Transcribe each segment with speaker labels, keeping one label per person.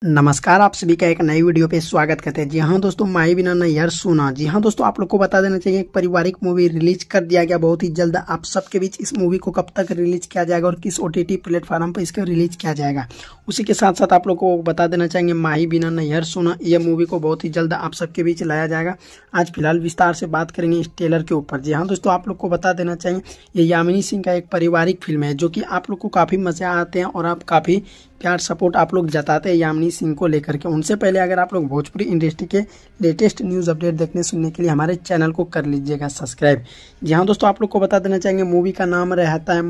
Speaker 1: नमस्कार, आप सभी का एक नई वीडियो पे स्वागत करते हैं। जी हाँ दोस्तों, माही बिना नैयर सुना। जी हाँ दोस्तों, आप लोग को बता देना चाहिए एक पारिवारिक मूवी रिलीज कर दिया गया बहुत ही जल्द। आप सबके बीच इस मूवी को कब तक रिलीज किया जाएगा और किस OTT प्लेटफॉर्म पर इसको रिलीज किया जाएगा, उसी के साथ साथ आप लोग को बता देना चाहेंगे माही बिना नैयर सुना यह मूवी को बहुत ही जल्द आप सबके बीच लाया जाएगा। आज फिलहाल विस्तार से बात करेंगे इस ट्रेलर के ऊपर। जी हाँ दोस्तों, आप लोग को बता देना चाहिए ये यामिनी सिंह का एक पारिवारिक फिल्म है जो कि आप लोग को काफ़ी मजे आते हैं और आप काफ़ी प्यार सपोर्ट आप लोग जताते हैं यामिनी सिंह को लेकर के। उनसे पहले अगर आप लोग भोजपुरी इंडस्ट्री के लेटेस्ट न्यूज़ अपडेट देखने सुनने के लिए हमारे चैनल को कर लीजिएगा सब्सक्राइब। जी हाँ दोस्तों, आप लोग को बता देना चाहेंगे मूवी का नाम रहता है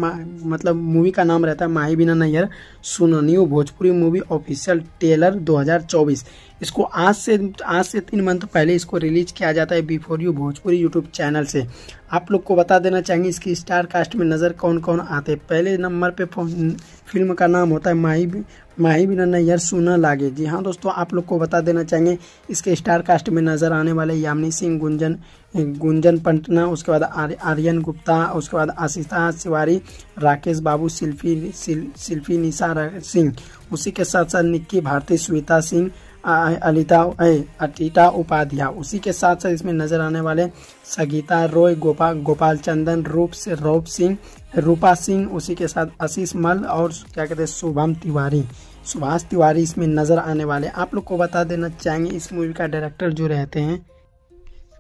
Speaker 1: मूवी का नाम रहता है माही बिना नैयर सुना, new Bhojpuri movie official trailer 2024। इसको आज से 3 मंथ पहले इसको रिलीज किया जाता है before you Bhojpuri YouTube channel से। आप लोग को बता देना चाहेंगे इसकी स्टार कास्ट में नज़र कौन कौन आते हैं। पहले नंबर पे फिल्म का नाम होता है माही बिना नैयर सुना लागे। जी हाँ दोस्तों, आप लोग को बता देना चाहेंगे इसके स्टार कास्ट में नज़र आने वाले यामिनी सिंह, गुंजन पटना, उसके बाद आर्यन गुप्ता, उसके बाद आशीषा तिवारी, राकेश बाबू, शिल्पी निशा सिंह, उसी के साथ साथ निक्की भारती, श्वेता सिंह, अटीटा उपाध्याय, उसी के साथ साथ इसमें नजर आने वाले संगीता रॉय, गोपाल चंदन, रूपा सिंह, उसी के साथ आशीष मल और क्या कहते हैं सुभाष तिवारी इसमें नजर आने वाले। आप लोग को बता देना चाहेंगे इस मूवी का डायरेक्टर जो रहते हैं,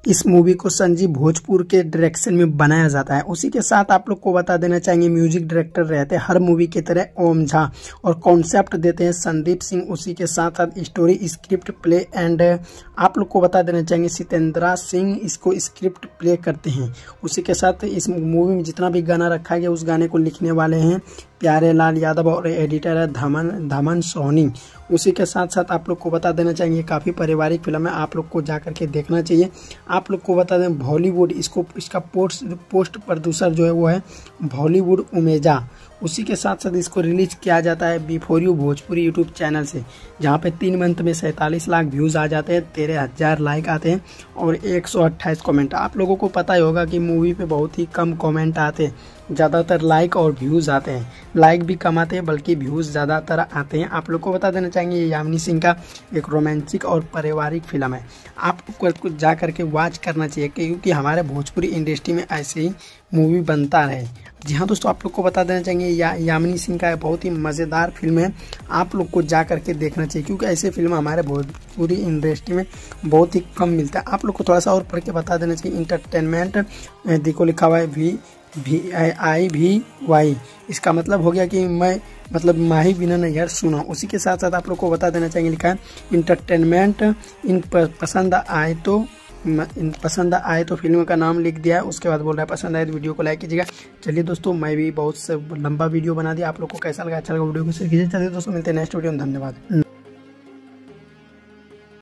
Speaker 1: इस मूवी को संजीव भोजपुर के डायरेक्शन में बनाया जाता है। उसी के साथ आप लोग को बता देना चाहेंगे म्यूजिक डायरेक्टर रहते हैं हर मूवी की तरह ओम झा और कॉन्सेप्ट देते हैं संदीप सिंह। उसी के साथ साथ स्टोरी, स्क्रिप्ट प्ले एंड आप लोग को बता देना चाहेंगे सितेंद्रा सिंह इसको स्क्रिप्ट प्ले करते हैं। उसी के साथ इस मूवी में जितना भी गाना रखा गया उस गाने को लिखने वाले हैं प्यारे लाल यादव और एडिटर है धमन सोनी। उसी के साथ साथ आप लोग को बता देना चाहिए काफ़ी पारिवारिक फिल्म है, आप लोग को जा करके देखना चाहिए। आप लोग को बता दें बॉलीवुड इसका पोस्ट प्रोड्यूसर जो है वो है बॉलीवुड उमेजा। उसी के साथ साथ इसको रिलीज किया जाता है before you Bhojpuri YouTube channel से, जहाँ पे 3 मंथ में 47 लाख व्यूज़ आ जाते हैं, 13,000 लाइक आते हैं और 128 कमेंट। आप लोगों को पता ही होगा कि मूवी पे बहुत ही कम कमेंट आते हैं, ज़्यादातर लाइक और व्यूज़ आते हैं। लाइक भी कम आते हैं बल्कि व्यूज़ ज़्यादातर आते हैं। आप लोग को बता देना चाहेंगे ये यामिनी सिंह का एक रोमांटिक और पारिवारिक फिल्म है, आप लोग को जा करके वॉच करना चाहिए क्योंकि हमारे भोजपुरी इंडस्ट्री में ऐसे ही मूवी बनता रहे। जी हाँ दोस्तों, आप लोग को बता देना चाहिए यामिनी सिंह का बहुत ही मज़ेदार फिल्म है, आप लोग को जा करके देखना चाहिए क्योंकि ऐसे फिल्म हमारे भोजपुरी इंडस्ट्री में बहुत ही कम मिलता है। आप लोग को थोड़ा सा और पढ़ के बता देना चाहिए इंटरटेनमेंट देखो लिखा हुआ है VIVY, इसका मतलब हो गया कि माही बिना नैयर सुना। उसी के साथ साथ आप लोग को बता देना चाहिए लिखा है इंटरटेनमेंट इन पसंद आए तो फिल्म का नाम लिख दिया है। उसके बाद बोल रहा है पसंद आए तो वीडियो को लाइक कीजिएगा। चलिए दोस्तों, मैं भी बहुत लंबा वीडियो बना दिया, आप लोग को कैसा लगा, अच्छा लगा वीडियो को शेयर कीजिए। चलिए दोस्तों, मिलते हैं नेक्स्ट वीडियो में, धन्यवाद।